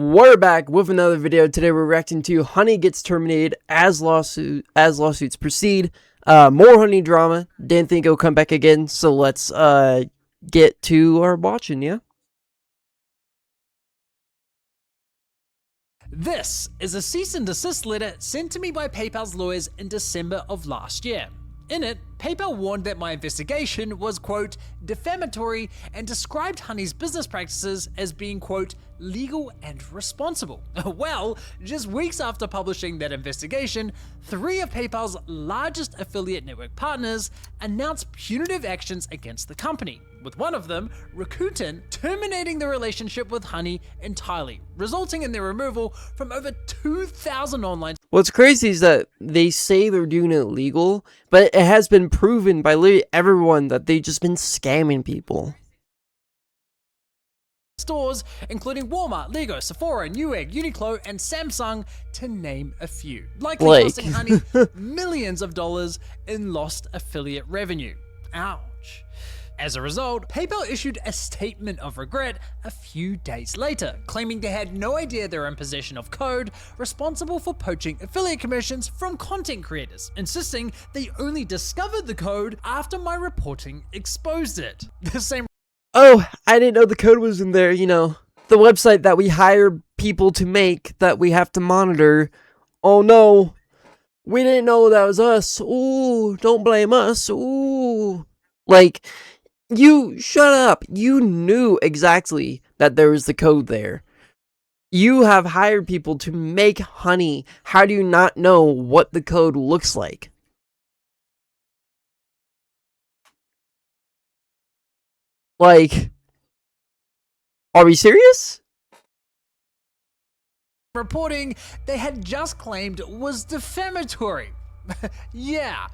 We're back with another video. Today we're reacting to Honey Gets Terminated as lawsuits proceed. More honey drama. Didn't think it'll come back again, so let's get to our watching, yeah? This is a cease and desist letter sent to me by PayPal's lawyers in December of last year. In it, PayPal warned that my investigation was, quote, defamatory and described Honey's business practices as being, quote, legal and responsible. Well, just weeks after publishing that investigation, 3 of PayPal's largest affiliate network partners announced punitive actions against the company, with one of them, Rakuten, terminating the relationship with Honey entirely, resulting in their removal from over 2,000 online. What's crazy is that they say they're doing it legal, but it has been proven by literally everyone that they've just been scamming people. Stores, including Walmart, Lego, Sephora, Newegg, Uniqlo, and Samsung, to name a few, likely costing Honey millions of dollars in lost affiliate revenue. Ouch. As a result, PayPal issued a statement of regret a few days later, claiming they had no idea they were in possession of code responsible for poaching affiliate commissions from content creators, insisting they only discovered the code after my reporting exposed it. The same. Oh, I didn't know the code was in there, you know, the website that we hire people to make that we have to monitor. Oh no, we didn't know that was us. Ooh, don't blame us. Ooh. Like, you shut up. You knew exactly that there was the code there. You have hired people to make honey. How do you not know what the code looks like? Like, are we serious? Reporting they had just claimed was defamatory. Yeah,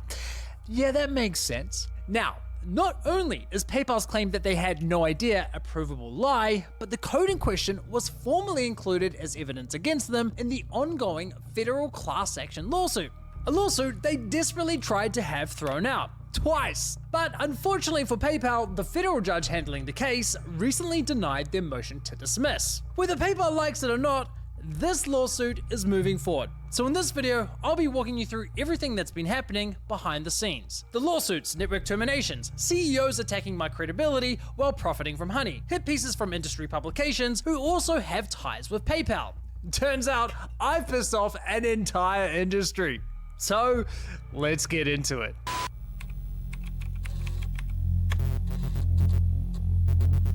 that makes sense. Now, not only is PayPal's claim that they had no idea a provable lie, but the code in question was formally included as evidence against them in the ongoing federal class action lawsuit. A lawsuit they desperately tried to have thrown out. Twice. But unfortunately for PayPal, the federal judge handling the case recently denied their motion to dismiss. Whether PayPal likes it or not, this lawsuit is moving forward. So in this video, I'll be walking you through everything that's been happening behind the scenes. The lawsuits, network terminations, CEOs attacking my credibility while profiting from Honey, hit pieces from industry publications who also have ties with PayPal. Turns out, I've pissed off an entire industry. So, let's get into it.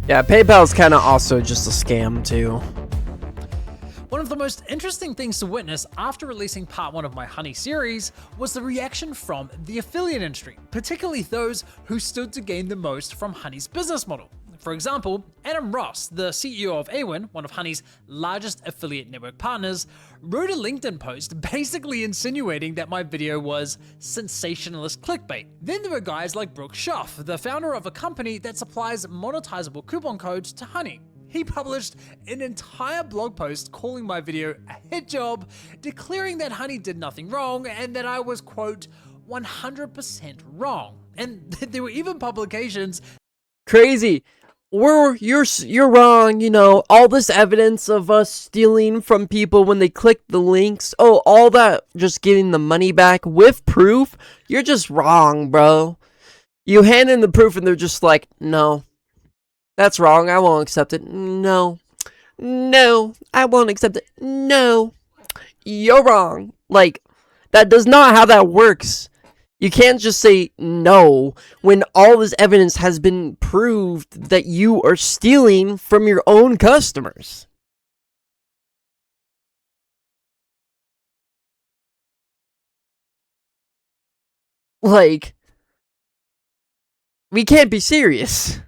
Yeah, PayPal's kind of also just a scam too. One of the most interesting things to witness after releasing part 1 of my Honey series was the reaction from the affiliate industry, particularly those who stood to gain the most from Honey's business model. For example, Adam Ross, the CEO of Awin, one of Honey's largest affiliate network partners, wrote a LinkedIn post basically insinuating that my video was sensationalist clickbait. Then there were guys like Brooke Schaff, the founder of a company that supplies monetizable coupon codes to Honey. He published an entire blog post calling my video a hit job, declaring that Honey did nothing wrong and that I was, quote, 100% wrong. And there were even publications. Crazy. You're wrong, you know, all this evidence of us stealing from people when they click the links. Oh, all that, just getting the money back with proof. You're just wrong, bro. You hand in the proof and they're just like, no. That's wrong. I won't accept it. No. No. I won't accept it. No. You're wrong. Like, that does not how that works. You can't just say no when all this evidence has been proved that you are stealing from your own customers. Like, we can't be serious.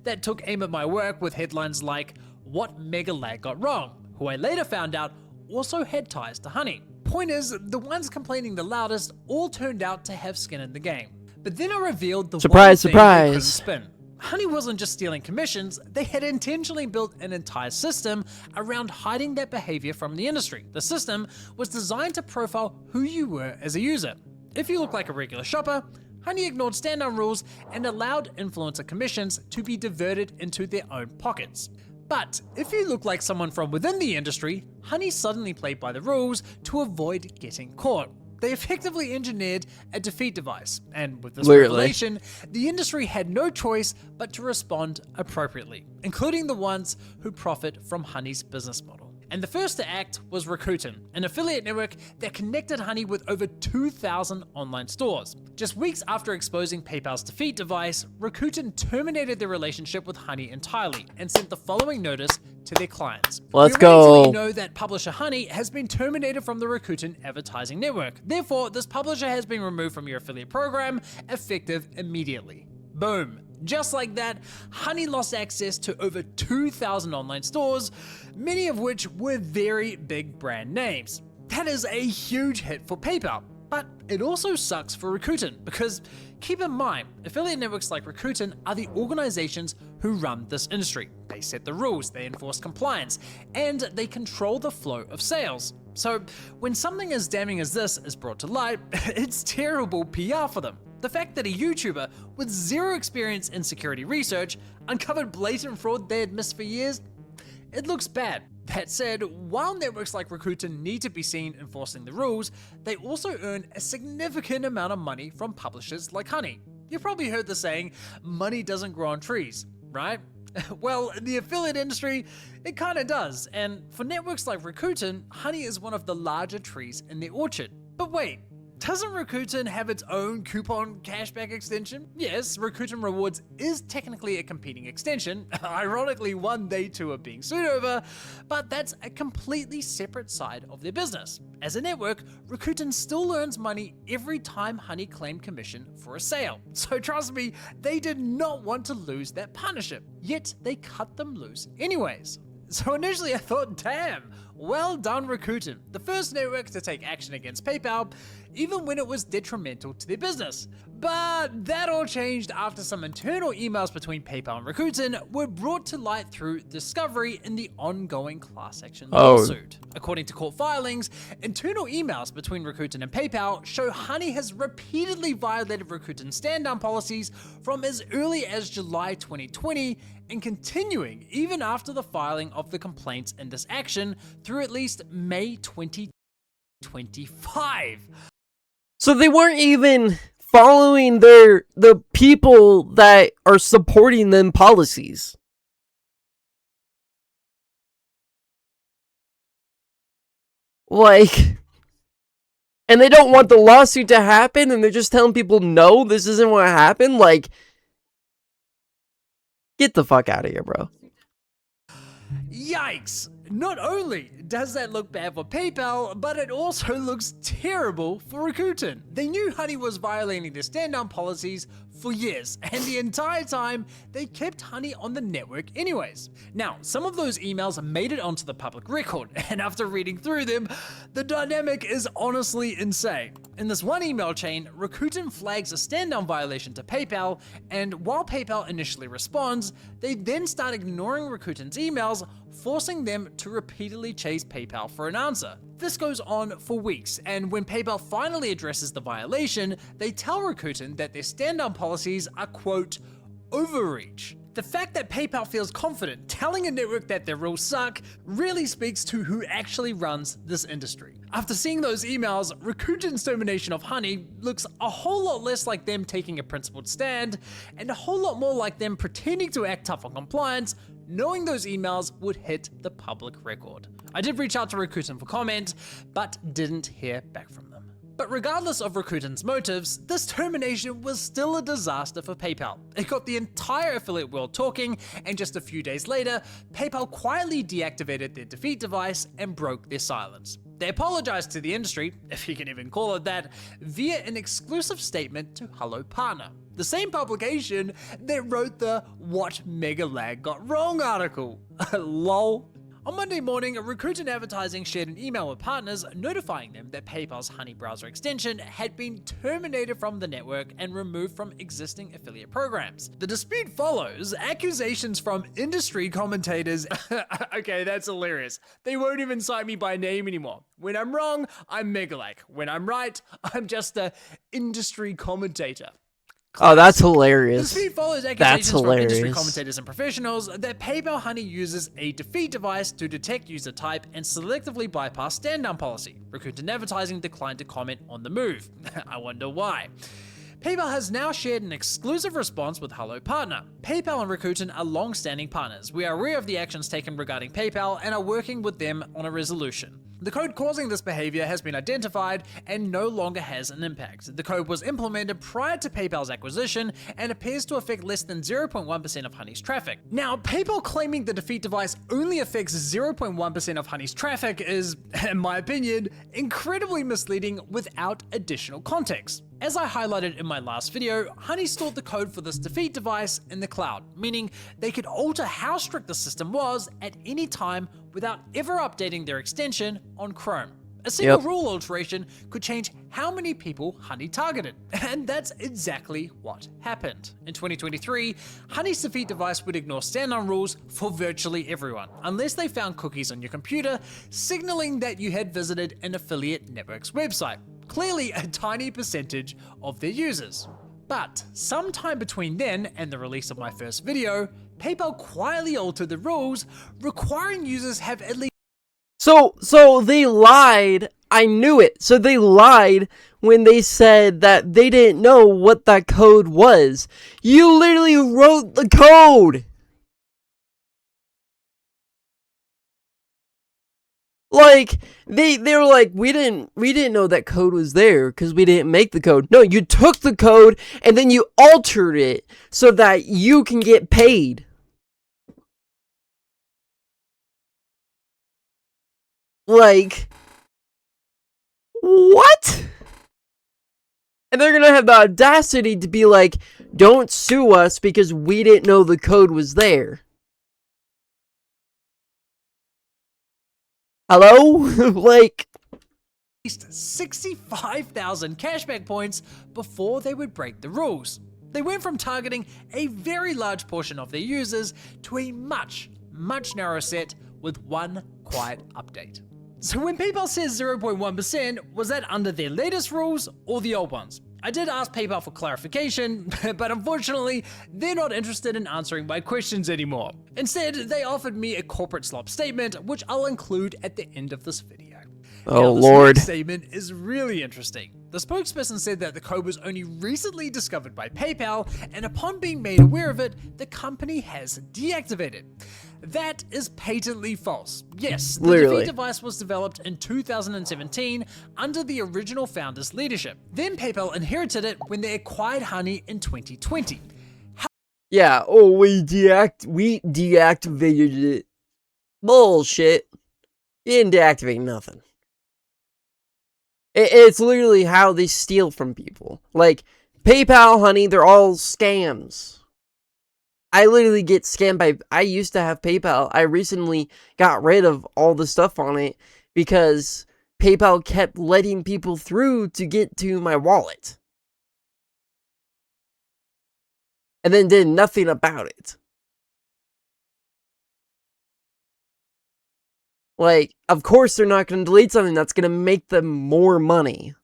That took aim at my work with headlines like, "What Mega Lag Got Wrong?", who I later found out also had ties to Honey. Point is, the ones complaining the loudest all turned out to have skin in the game. But then I revealed the surprise, one thing they couldn't surprise. spin. Honey wasn't just stealing commissions, they had intentionally built an entire system around hiding that behavior from the industry. The system was designed to profile who you were as a user. If you look like a regular shopper, Honey ignored stand-down rules and allowed influencer commissions to be diverted into their own pockets. But if you look like someone from within the industry, Honey suddenly played by the rules to avoid getting caught. They effectively engineered a defeat device, and with this revelation, the industry had no choice but to respond appropriately, including the ones who profit from Honey's business model. And the first to act was Rakuten, an affiliate network that connected Honey with over 2,000 online stores. Just weeks after exposing PayPal's defeat device, Rakuten terminated their relationship with Honey entirely and sent the following notice to their clients. Let's We already go. know that publisher Honey has been terminated from the Rakuten advertising network. Therefore, this publisher has been removed from your affiliate program, effective immediately. Boom. Just like that, Honey lost access to over 2,000 online stores, many of which were very big brand names. That is a huge hit for PayPal, but it also sucks for Rakuten because keep in mind, affiliate networks like Rakuten are the organizations who run this industry. They set the rules, they enforce compliance, and they control the flow of sales. So when something as damning as this is brought to light, it's terrible PR for them. The fact that a YouTuber with zero experience in security research uncovered blatant fraud they had missed for years, it looks bad. That said, while networks like Rakuten need to be seen enforcing the rules, they also earn a significant amount of money from publishers like Honey. You've probably heard the saying, money doesn't grow on trees, right? Well, in the affiliate industry, it kinda does, and for networks like Rakuten, Honey is one of the larger trees in their orchard. But wait, doesn't Rakuten have its own coupon cashback extension? Yes, Rakuten Rewards is technically a competing extension, ironically one they too are being sued over, but that's a completely separate side of their business. As a network, Rakuten still earns money every time Honey claimed commission for a sale. So trust me, they did not want to lose that partnership, yet they cut them loose anyways. So initially I thought, damn, well done Rakuten, the first network to take action against PayPal, even when it was detrimental to their business. But that all changed after some internal emails between PayPal and Rakuten were brought to light through discovery in the ongoing class action lawsuit. According to court filings, internal emails between Rakuten and PayPal show Honey has repeatedly violated Rakuten's stand-down policies from as early as July 2020 and continuing even after the filing of the complaints in this action through at least May 2025. So they weren't even following the people that are supporting them policies. Like, and they don't want the lawsuit to happen, and they're just telling people, no, this isn't what happened. Like, get the fuck out of here, bro. Yikes! Not only does that look bad for PayPal, but it also looks terrible for Rakuten. They knew Honey was violating their stand-down policies for years, and the entire time, they kept Honey on the network anyways. Now, some of those emails made it onto the public record, and after reading through them, the dynamic is honestly insane. In this one email chain, Rakuten flags a stand-down violation to PayPal, and while PayPal initially responds, they then start ignoring Rakuten's emails, forcing them to repeatedly chase PayPal for an answer. This goes on for weeks, and when PayPal finally addresses the violation, they tell Rakuten that their stand-down policies are, quote, overreach. The fact that PayPal feels confident telling a network that their rules suck really speaks to who actually runs this industry. After seeing those emails, Rakuten's termination of Honey looks a whole lot less like them taking a principled stand, and a whole lot more like them pretending to act tough on compliance, knowing those emails would hit the public record. I did reach out to Rakuten for comment, but didn't hear back from them. But regardless of Rakuten's motives, this termination was still a disaster for PayPal. It got the entire affiliate world talking, and just a few days later, PayPal quietly deactivated their defeat device and broke their silence. They apologized to the industry, if you can even call it that, via an exclusive statement to Hello Partner, the same publication that wrote the What Mega Lag Got Wrong article. Lol. On Monday morning, Rakuten Advertising shared an email with partners notifying them that PayPal's Honey browser extension had been terminated from the network and removed from existing affiliate programs. The dispute follows accusations from industry commentators. Okay, that's hilarious. They won't even cite me by name anymore. When I'm wrong, I'm Megalak. When I'm right, I'm just a industry commentator. Oh, that's The hilarious. dispute follows accusations from industry hilarious. commentators and professionals that PayPal Honey uses a defeat device to detect user type and selectively bypass stand-down policy. Rakuten Advertising declined to comment on the move. I wonder why. PayPal has now shared an exclusive response with Hello Partner. PayPal and Rakuten are long-standing partners. We are aware of the actions taken regarding PayPal and are working with them on a resolution. The code causing this behavior has been identified and no longer has an impact. The code was implemented prior to PayPal's acquisition and appears to affect less than 0.1% of Honey's traffic. Now, PayPal claiming the defeat device only affects 0.1% of Honey's traffic is, in my opinion, incredibly misleading without additional context. As I highlighted in my last video, Honey stored the code for this defeat device in the cloud, meaning they could alter how strict the system was at any time without ever updating their extension on Chrome. A single rule alteration could change how many people Honey targeted, and that's exactly what happened. In 2023, Honey's defeat device would ignore stand-on rules for virtually everyone, unless they found cookies on your computer, signaling that you had visited an affiliate network's website. Clearly a tiny percentage of their users. But sometime between then and the release of my first video, PayPal quietly altered the rules, requiring users have at least So they lied. I knew it. So they lied when they said that they didn't know what that code was. You literally wrote the code. Like, they were like, we didn't know that code was there because we didn't make the code. No, you took the code and then you altered it so that you can get paid. Like, what? And they're gonna have the audacity to be like, don't sue us because we didn't know the code was there. Hello? Like, least 65,000 cashback points before they would break the rules. They went from targeting a very large portion of their users to a much narrower set with one quiet update. So when PayPal says 0.1%, was that under their latest rules or the old ones? I did ask PayPal for clarification, but unfortunately, they're not interested in answering my questions anymore. Instead, they offered me a corporate slop statement, which I'll include at the end of this video. oh Now, this lord. next statement is really interesting. The spokesperson said that the code was only recently discovered by PayPal, and upon being made aware of it, the company has deactivated. That is patently false. Yes, the Literally. defeat device was developed in 2017 under the original founder's leadership. Then PayPal inherited it when they acquired Honey in 2020. Yeah, oh, we deactivated it. Bullshit. You didn't deactivate nothing. It's literally how they steal from people. Like, PayPal, Honey, they're all scams. I literally get scammed by... I used to have PayPal. I recently got rid of all the stuff on it because PayPal kept letting people through to get to my wallet. And then did nothing about it. Like, of course they're not going to delete something that's going to make them more money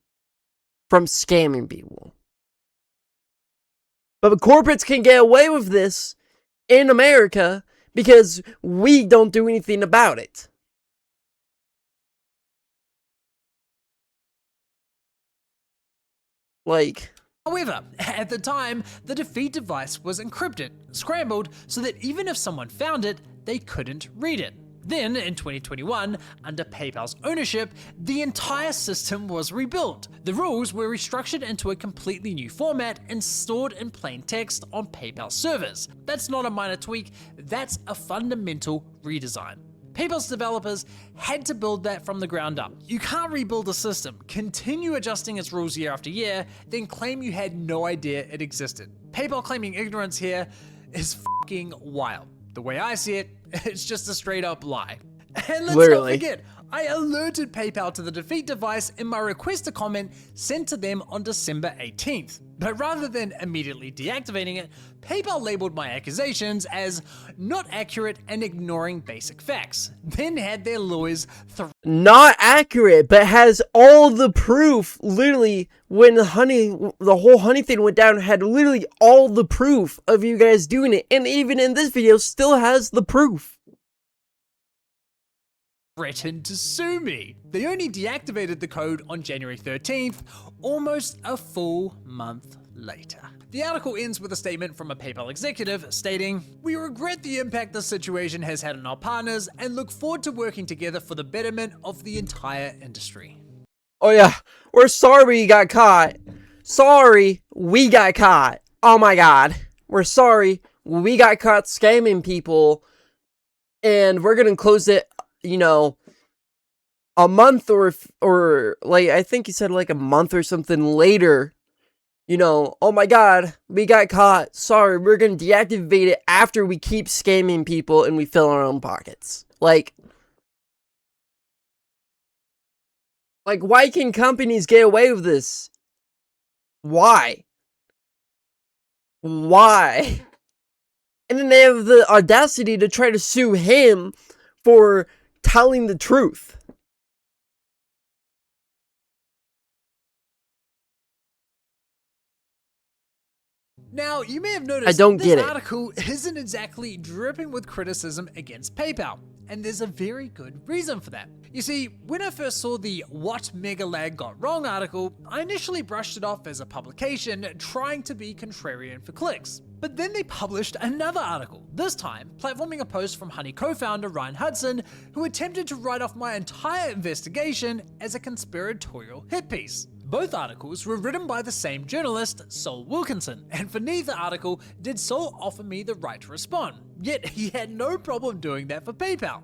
from scamming people. But the corporates can get away with this in America because we don't do anything about it. Like... However, at the time, the defeat device was encrypted, scrambled, so that even if someone found it, they couldn't read it. Then, in 2021, under PayPal's ownership, the entire system was rebuilt. The rules were restructured into a completely new format and stored in plain text on PayPal servers. That's not a minor tweak, that's a fundamental redesign. PayPal's developers had to build that from the ground up. You can't rebuild a system, continue adjusting its rules year after year, then claim you had no idea it existed. PayPal claiming ignorance here is f***ing wild. The way I see it, it's just a straight up lie. And let's Literally. not forget, I alerted PayPal to the defeat device in my request to comment sent to them on December 18th. But rather than immediately deactivating it, PayPal labeled my accusations as not accurate and ignoring basic facts. Then had their lawyers Not accurate, but has all the proof. Literally, when the whole honey thing went down, had literally all the proof of you guys doing it. And even in this video, still has the proof. threatened to sue me. They only deactivated the code on January 13th, almost a full month later. The article ends with a statement from a PayPal executive stating, "We regret the impact this situation has had on our partners and look forward to working together for the betterment of the entire industry." Oh yeah, we're sorry we got caught. Sorry, we got caught. Oh my god. We're sorry, we got caught scamming people. And we're gonna close it, you know, a month or like, I think he said like a month or something later. You know, oh my god, we got caught. Sorry, we're gonna deactivate it after we keep scamming people and we fill our own pockets. Like, why can companies get away with this? Why? Why? And then they have the audacity to try to sue him for telling the truth. Now, you may have noticed I don't get this it. article isn't exactly dripping with criticism against PayPal, and there's a very good reason for that. You see, when I first saw the What Mega Lag Got Wrong article, I initially brushed it off as a publication trying to be contrarian for clicks. But then they published another article, this time platforming a post from Honey co-founder Ryan Hudson, who attempted to write off my entire investigation as a conspiratorial hit piece. Both articles were written by the same journalist, Sol Wilkinson, and for neither article did Sol offer me the right to respond, yet he had no problem doing that for PayPal.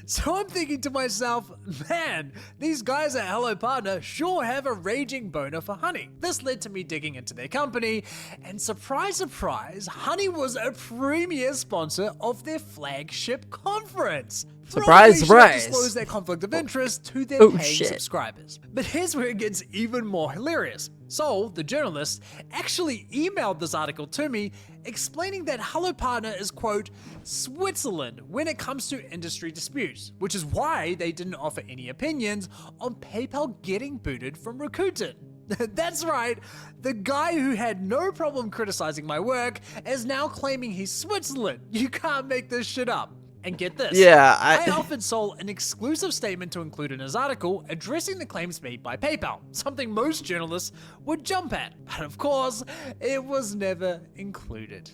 So I'm thinking to myself, man, these guys at Hello Partner sure have a raging boner for Honey. This led to me digging into their company, and surprise, surprise, Honey was a premier sponsor of their flagship conference. Surprise, Probably surprise. should disclose their conflict of interest to their paying shit. subscribers. But here's where it gets even more hilarious. Sol, the journalist, actually emailed this article to me explaining that Hello Partner is, quote, Switzerland when it comes to industry disputes, which is why they didn't offer any opinions on PayPal getting booted from Rakuten. That's right, the guy who had no problem criticizing my work is now claiming he's Switzerland. You can't make this shit up. And get this, Yeah, I offered Sol an exclusive statement to include in his article addressing the claims made by PayPal, something most journalists would jump at. But of course, it was never included.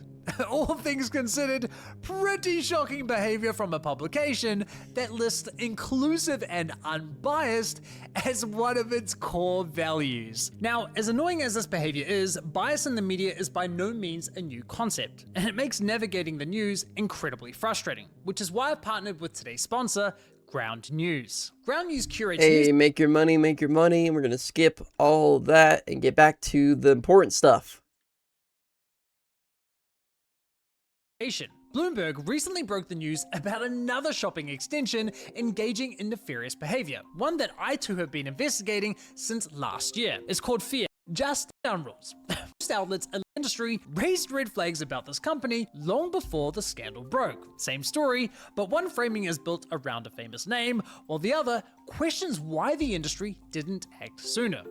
All things considered, pretty shocking behavior from a publication that lists inclusive and unbiased as one of its core values. Now, as annoying as this behavior is, bias in the media is by no means a new concept, and it makes navigating the news incredibly frustrating, which is why I've partnered with today's sponsor, Ground News. Ground News curates news. Hey, make your money, and we're gonna skip all that and get back to the important stuff. Bloomberg recently broke the news about another shopping extension engaging in nefarious behavior, one that I too have been investigating since last year. It's called Fear Just Down Rules. Most outlets in the industry raised red flags about this company long before the scandal broke. Same story, but one framing is built around a famous name, while the other questions why the industry didn't act sooner.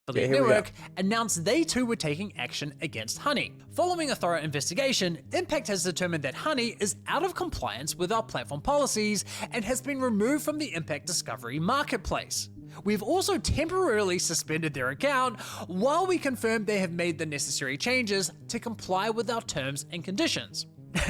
The network announced they too were taking action against Honey. Following a thorough investigation, Impact has determined that Honey is out of compliance with our platform policies and has been removed from the Impact Discovery marketplace. We've also temporarily suspended their account while we confirm they have made the necessary changes to comply with our terms and conditions.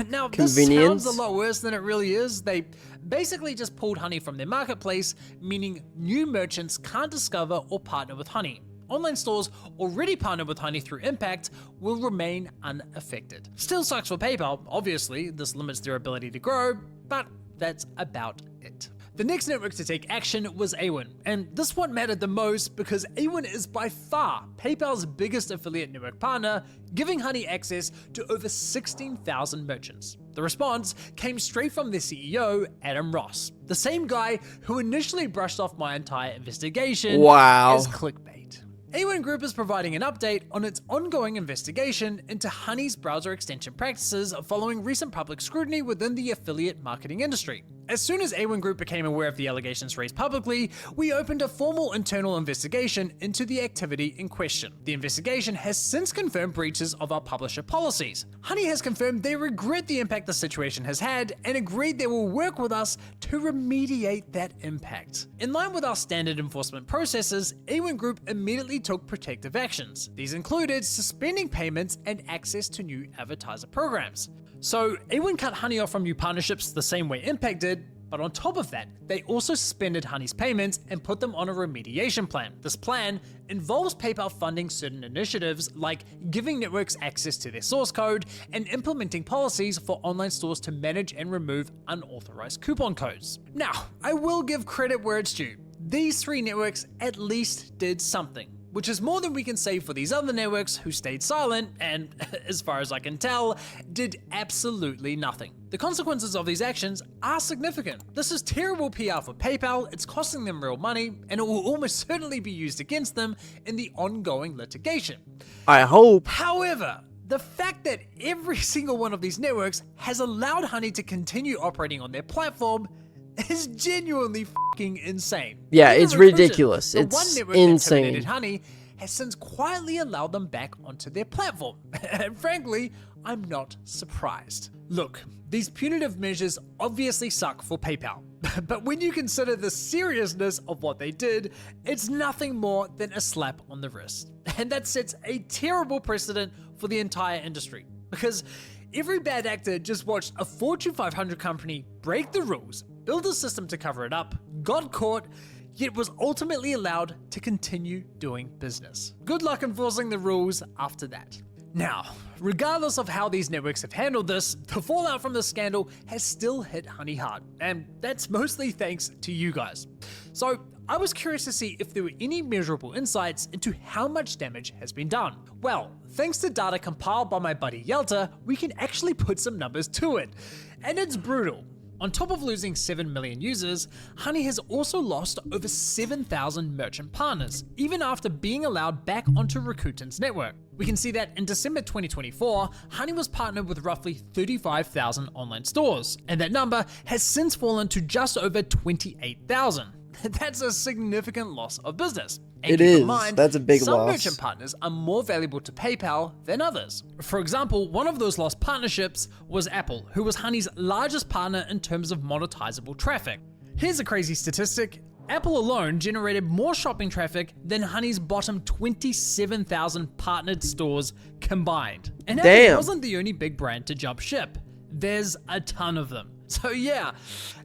Now, this sounds a lot worse than it really is. They basically just pulled Honey from their marketplace, meaning new merchants can't discover or partner with Honey. Online stores already partnered with Honey through Impact will remain unaffected. Still sucks for PayPal, obviously, this limits their ability to grow, but that's about it. The next network to take action was Awin, and this one mattered the most because Awin is by far PayPal's biggest affiliate network partner, giving Honey access to over 16,000 merchants. The response came straight from the CEO, Adam Ross, the same guy who initially brushed off my entire investigation as clickbait. A1 Group is providing an update on its ongoing investigation into Honey's browser extension practices following recent public scrutiny within the affiliate marketing industry. As soon as A1 Group became aware of the allegations raised publicly, we opened a formal internal investigation into the activity in question. The investigation has since confirmed breaches of our publisher policies. Honey has confirmed they regret the impact the situation has had and agreed they will work with us to remediate that impact. In line with our standard enforcement processes, A1 Group immediately took protective actions. These included suspending payments and access to new advertiser programs. So A1 cut Honey off from new partnerships the same way Impact did, but on top of that, they also suspended Honey's payments and put them on a remediation plan. This plan involves PayPal funding certain initiatives like giving networks access to their source code and implementing policies for online stores to manage and remove unauthorized coupon codes. Now, I will give credit where it's due. These three networks at least did something, which is more than we can say for these other networks who stayed silent and, as far as I can tell, did absolutely nothing. The consequences of these actions are significant. This is terrible PR for PayPal, it's costing them real money, and it will almost certainly be used against them in the ongoing litigation. I hope. However, the fact that every single one of these networks has allowed Honey to continue operating on their platform is genuinely fucking insane. Yeah, Even it's Recruited, ridiculous. the It's one network insane. that terminated Honey has since quietly allowed them back onto their platform. And frankly, I'm not surprised. Look, these punitive measures obviously suck for PayPal, but when you consider the seriousness of what they did, it's nothing more than a slap on the wrist. And that sets a terrible precedent for the entire industry, because every bad actor just watched a Fortune 500 company break the rules, build a system to cover it up, got caught, yet was ultimately allowed to continue doing business. Good luck enforcing the rules after that. Now, regardless of how these networks have handled this, the fallout from the scandal has still hit Honey hard, and that's mostly thanks to you guys. So I was curious to see if there were any measurable insights into how much damage has been done. Well, thanks to data compiled by my buddy Yelta, we can actually put some numbers to it, and it's brutal. On top of losing 7 million users, Honey has also lost over 7,000 merchant partners, even after being allowed back onto Rakuten's network. We can see that in December 2024, Honey was partnered with roughly 35,000 online stores, and that number has since fallen to just over 28,000. That's a significant loss of business. And It keep in is. mind, That's a big some loss. merchant partners are more valuable to PayPal than others. For example, one of those lost partnerships was Apple, who was Honey's largest partner in terms of monetizable traffic. Here's a crazy statistic. Apple alone generated more shopping traffic than Honey's bottom 27,000 partnered stores combined. And Apple Damn. wasn't the only big brand to jump ship. There's a ton of them. So yeah,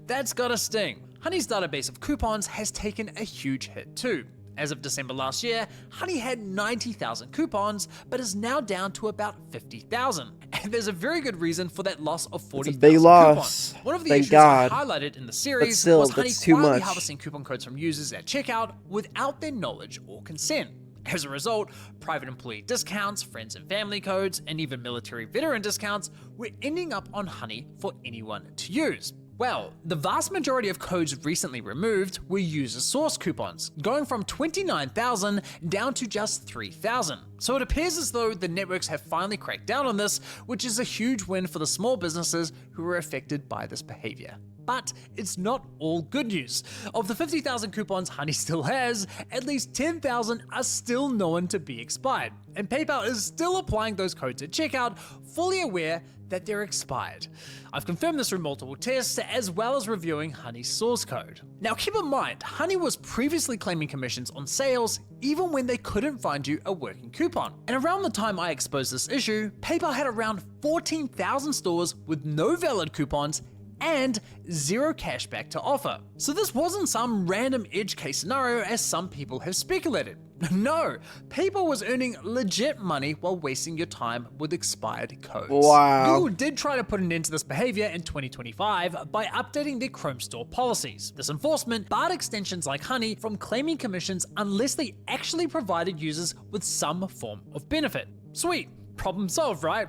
that's gotta sting. Honey's database of coupons has taken a huge hit too. As of December last year, Honey had 90,000 coupons, but is now down to about 50,000. And there's a very good reason for that loss of 40,000 big loss. coupons. One of the Thank issues God. I highlighted in the series still, was Honey that's too quietly much. harvesting coupon codes from users at checkout without their knowledge or consent. As a result, private employee discounts, friends and family codes, and even military veteran discounts were ending up on Honey for anyone to use. Well, the vast majority of codes recently removed were user source coupons, going from 29,000 down to just 3,000. So it appears as though the networks have finally cracked down on this, which is a huge win for the small businesses who were affected by this behavior. But it's not all good news. Of the 50,000 coupons Honey still has, at least 10,000 are still known to be expired. And PayPal is still applying those codes at checkout, fully aware that they're expired. I've confirmed this through multiple tests, as well as reviewing Honey's source code. Now keep in mind, Honey was previously claiming commissions on sales even when they couldn't find you a working coupon. And around the time I exposed this issue, PayPal had around 14,000 stores with no valid coupons and zero cashback to offer. So this wasn't some random edge case scenario as some people have speculated. No, PayPal was earning legit money while wasting your time with expired codes. Wow. Google did try to put an end to this behavior in 2025 by updating their Chrome store policies. This enforcement barred extensions like Honey from claiming commissions unless they actually provided users with some form of benefit. Sweet. Problem solved, right?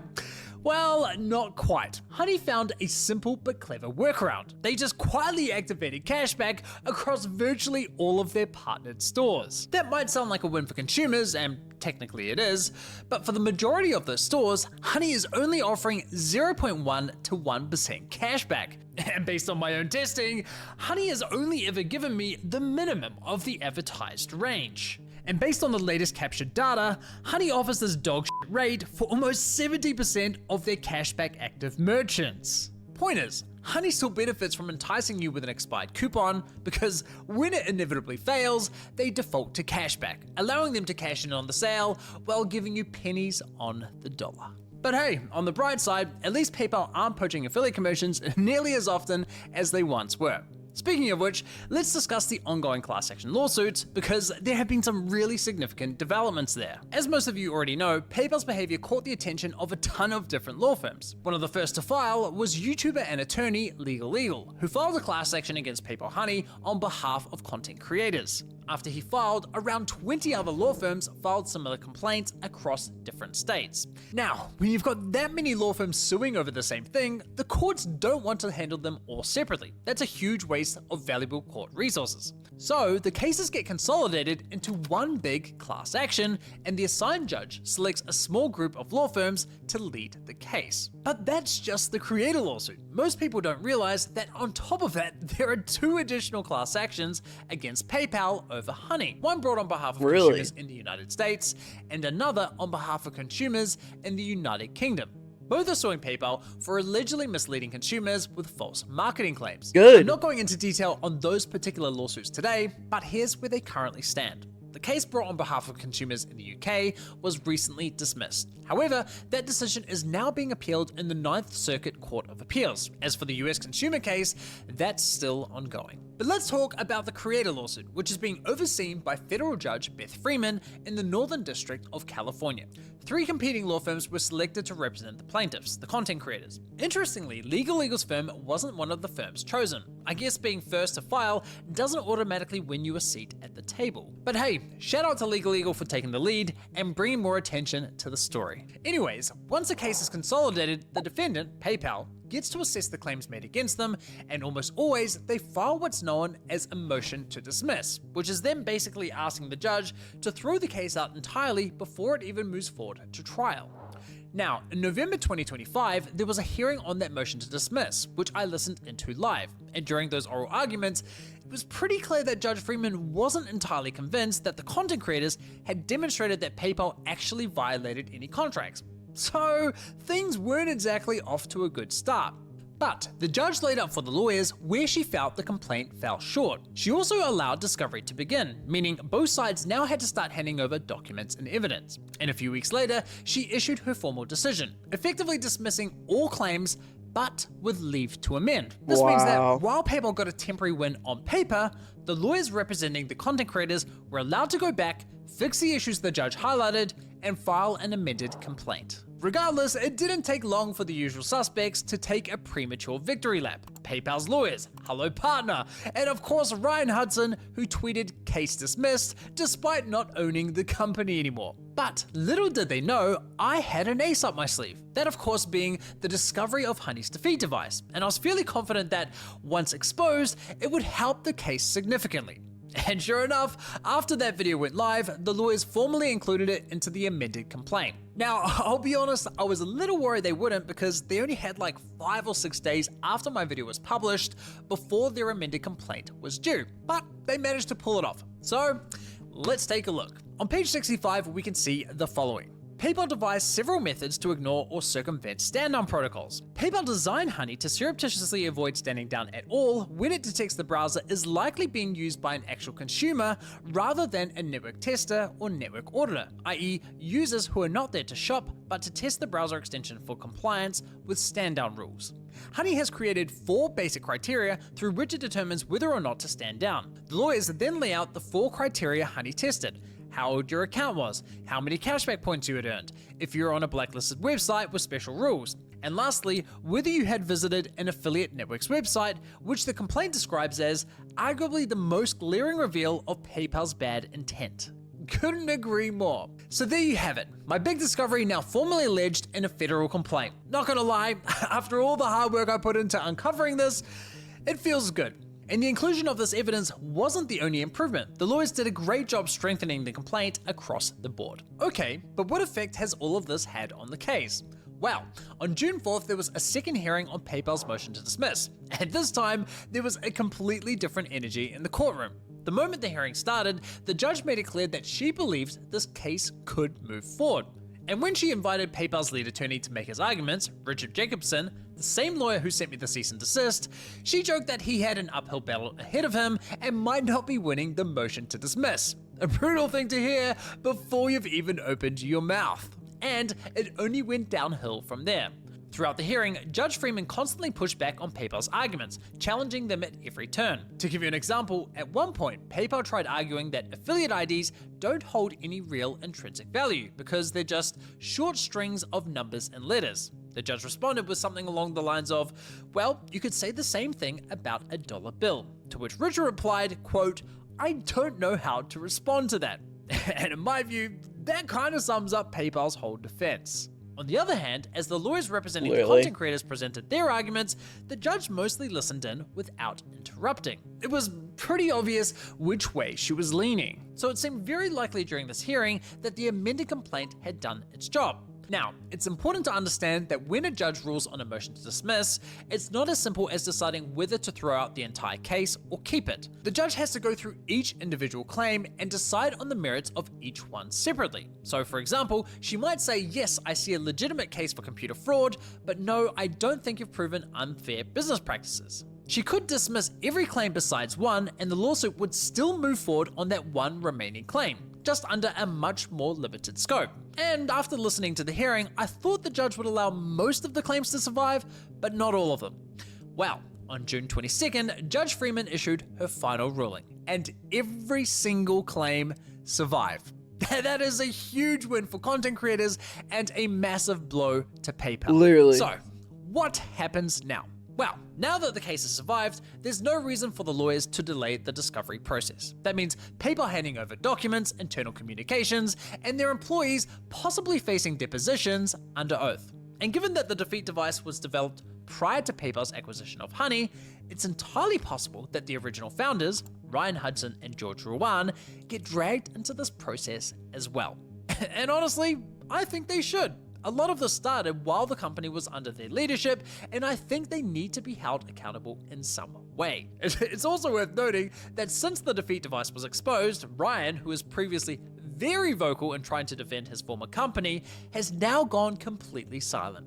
Well, not quite. Honey found a simple but clever workaround. They just quietly activated cashback across virtually all of their partnered stores. That might sound like a win for consumers, and technically it is, but for the majority of those stores, Honey is only offering 0.1 to 1% cashback. And based on my own testing, Honey has only ever given me the minimum of the advertised range. And based on the latest captured data, Honey offers this dog shit rate for almost 70% of their cashback active merchants. Point is, Honey still benefits from enticing you with an expired coupon because when it inevitably fails, they default to cashback, allowing them to cash in on the sale while giving you pennies on the dollar. But hey, on the bright side, at least PayPal aren't poaching affiliate commissions nearly as often as they once were. Speaking of which, let's discuss the ongoing class action lawsuits because there have been some really significant developments there. As most of you already know, PayPal's behavior caught the attention of a ton of different law firms. One of the first to file was YouTuber and attorney Legal Eagle, who filed a class action against PayPal Honey on behalf of content creators. After he filed, around 20 other law firms filed similar complaints across different states. Now, when you've got that many law firms suing over the same thing, the courts don't want to handle them all separately. That's a huge waste of valuable court resources. So the cases get consolidated into one big class action, and the assigned judge selects a small group of law firms to lead the case. But that's just the creator lawsuit. Most people don't realize that on top of that, there are 2 additional class actions against PayPal over Honey. One brought on behalf of consumers in the United States, and another on behalf of consumers in the United Kingdom. Both are suing PayPal for allegedly misleading consumers with false marketing claims. Good. I'm not going into detail on those particular lawsuits today, but here's where they currently stand. The case brought on behalf of consumers in the UK was recently dismissed. However, that decision is now being appealed in the 9th Circuit Court of Appeals. As for the US consumer case, that's still ongoing. But let's talk about the creator lawsuit, which is being overseen by federal judge Beth Freeman in the Northern District of California. 3 competing law firms were selected to represent the plaintiffs, the content creators. Interestingly, Legal Eagle's firm wasn't one of the firms chosen. I guess being first to file doesn't automatically win you a seat at the table. But hey, shout out to Legal Eagle for taking the lead and bringing more attention to the story. Anyways, once a case is consolidated, the defendant, PayPal, gets to assess the claims made against them, and almost always they file what's known as a motion to dismiss, which is them basically asking the judge to throw the case out entirely before it even moves forward to trial. Now, in November 2025, there was a hearing on that motion to dismiss, which I listened into live, and during those oral arguments, it was pretty clear that Judge Freeman wasn't entirely convinced that the content creators had demonstrated that PayPal actually violated any contracts. So things weren't exactly off to a good start. But the judge laid out for the lawyers where she felt the complaint fell short. She also allowed discovery to begin, meaning both sides now had to start handing over documents and evidence. And a few weeks later, she issued her formal decision, effectively dismissing all claims but with leave to amend. This means that while PayPal got a temporary win on paper, the lawyers representing the content creators were allowed to go back, fix the issues the judge highlighted, and file an amended complaint. Regardless, it didn't take long for the usual suspects to take a premature victory lap. PayPal's lawyers, hello partner, and of course Ryan Hudson, who tweeted case dismissed despite not owning the company anymore. But little did they know, I had an ace up my sleeve. That of course being the discovery of Honey's defeat device, and I was fairly confident that once exposed, it would help the case significantly. And sure enough, after that video went live, the lawyers formally included it into the amended complaint. Now, I'll be honest, I was a little worried they wouldn't because they only had like 5 or 6 days after my video was published before their amended complaint was due, but they managed to pull it off. So let's take a look. On page 65, we can see the following. PayPal devised several methods to ignore or circumvent stand-down protocols. PayPal designed Honey to surreptitiously avoid standing down at all when it detects the browser is likely being used by an actual consumer rather than a network tester or network auditor, i.e. users who are not there to shop but to test the browser extension for compliance with stand-down rules. Honey has created 4 basic criteria through which it determines whether or not to stand down. The lawyers then lay out the 4 criteria Honey tested: how old your account was, how many cashback points you had earned, if you're on a blacklisted website with special rules, and lastly, whether you had visited an affiliate network's website, which the complaint describes as arguably the most glaring reveal of PayPal's bad intent. Couldn't agree more. So there you have it. My big discovery now formally alleged in a federal complaint. Not gonna lie, after all the hard work I put into uncovering this, it feels good. And the inclusion of this evidence wasn't the only improvement. The lawyers did a great job strengthening the complaint across the board. Okay, but what effect has all of this had on the case? Well, on June 4th, there was a second hearing on PayPal's motion to dismiss. And this time, there was a completely different energy in the courtroom. The moment the hearing started, the judge made it clear that she believed this case could move forward. And when she invited PayPal's lead attorney to make his arguments, Richard Jacobson, the same lawyer who sent me the cease and desist, she joked that he had an uphill battle ahead of him and might not be winning the motion to dismiss. A brutal thing to hear before you've even opened your mouth. And it only went downhill from there. Throughout the hearing, Judge Freeman constantly pushed back on PayPal's arguments, challenging them at every turn. To give you an example, at one point, PayPal tried arguing that affiliate IDs don't hold any real intrinsic value because they're just short strings of numbers and letters. The judge responded with something along the lines of, well, you could say the same thing about a dollar bill. To which Richard replied, quote, I don't know how to respond to that. And in my view, that kind of sums up PayPal's whole defense. On the other hand, as the lawyers representing the content creators presented their arguments, the judge mostly listened in without interrupting. It was pretty obvious which way she was leaning. So it seemed very likely during this hearing that the amended complaint had done its job. Now, it's important to understand that when a judge rules on a motion to dismiss, it's not as simple as deciding whether to throw out the entire case or keep it. The judge has to go through each individual claim and decide on the merits of each one separately. So for example, she might say, yes, I see a legitimate case for computer fraud, but no, I don't think you've proven unfair business practices. She could dismiss every claim besides one, and the lawsuit would still move forward on that one remaining claim, just under a much more limited scope. And after listening to the hearing, I thought the judge would allow most of the claims to survive, but not all of them. Well, on June 22nd, Judge Freeman issued her final ruling, and every single claim survived. That is a huge win for content creators and a massive blow to PayPal. Literally. So, what happens now? Well, now that the case has survived, there's no reason for the lawyers to delay the discovery process. That means PayPal handing over documents, internal communications, and their employees possibly facing depositions under oath. And given that the defeat device was developed prior to PayPal's acquisition of Honey, it's entirely possible that the original founders, Ryan Hudson and George Ruan, get dragged into this process as well. And honestly, I think they should. A lot of this started while the company was under their leadership, and I think they need to be held accountable in some way. It's also worth noting that since the defeat device was exposed, Ryan, who was previously very vocal in trying to defend his former company, has now gone completely silent.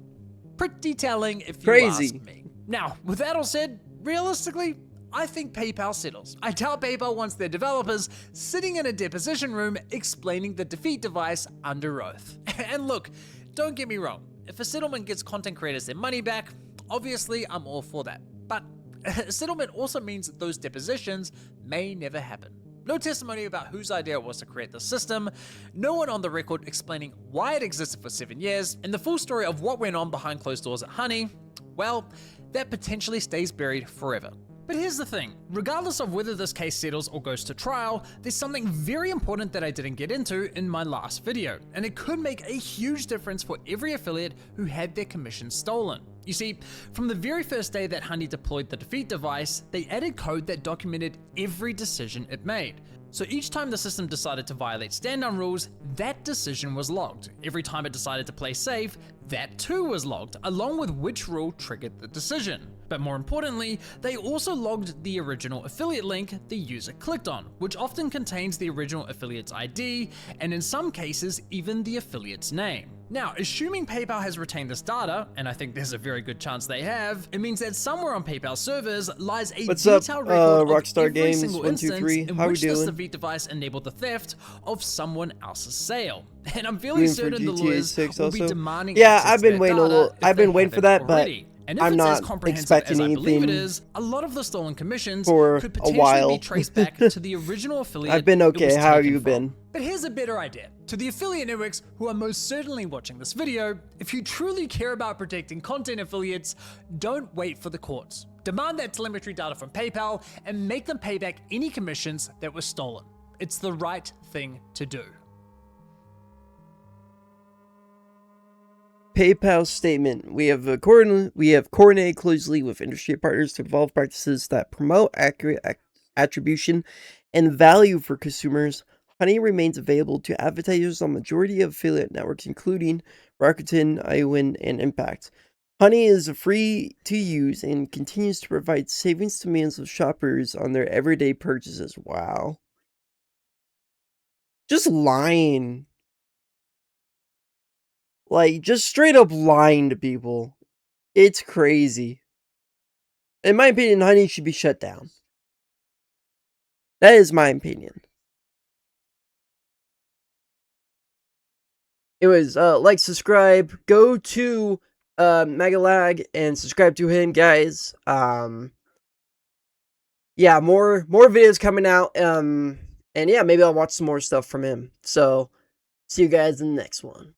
Pretty telling if you ask me. Now, with that all said, realistically, I think PayPal settles. I doubt PayPal wants their developers sitting in a deposition room explaining the defeat device under oath. And look, don't get me wrong, if a settlement gets content creators their money back, obviously I'm all for that. But a settlement also means that those depositions may never happen. No testimony about whose idea it was to create the system, no one on the record explaining why it existed for 7 years, and the full story of what went on behind closed doors at Honey, well, that potentially stays buried forever. But here's the thing, regardless of whether this case settles or goes to trial, there's something very important that I didn't get into in my last video, and it could make a huge difference for every affiliate who had their commission stolen. You see, from the very first day that Honey deployed the defeat device, they added code that documented every decision it made. So each time the system decided to violate stand-down rules, that decision was logged. Every time it decided to play safe, that too was logged, along with which rule triggered the decision. But more importantly, they also logged the original affiliate link the user clicked on, which often contains the original affiliate's ID, and in some cases, even the affiliate's name. Now, assuming PayPal has retained this data, and I think there's a very good chance they have, it means that somewhere on PayPal servers lies a detailed record of Rockstar every Games single 123. instance in How we which this doing? defeat device enabled the theft of someone else's sale. And I'm fairly certain the lawyers will be demanding access I've to been that waiting data if I've they been waiting for haven't that, but already. And if I'm it's not as comprehensive expecting as I believe it anything is, a lot of the stolen commissions for could a potentially while. be traced back to the original affiliate. I've been it okay. was How have taken you from. been? But here's a better idea. To the affiliate networks who are most certainly watching this video, if you truly care about protecting content affiliates, don't wait for the courts. Demand that telemetry data from PayPal and make them pay back any commissions that were stolen. It's the right thing to do. PayPal statement: We have coordinated closely with industry partners to develop practices that promote accurate attribution and value for consumers. Honey remains available to advertisers on majority of affiliate networks, including Rakuten, iWin, and Impact. Honey is free to use and continues to provide savings to millions of shoppers on their everyday purchases. Wow. Just lying. Like, just straight up lying to people. It's crazy. In my opinion, Honey should be shut down. That is my opinion. Anyways, like, subscribe, go to Megalag and subscribe to him, guys. Yeah, more videos coming out. And yeah, maybe I'll watch some more stuff from him. So see you guys in the next one.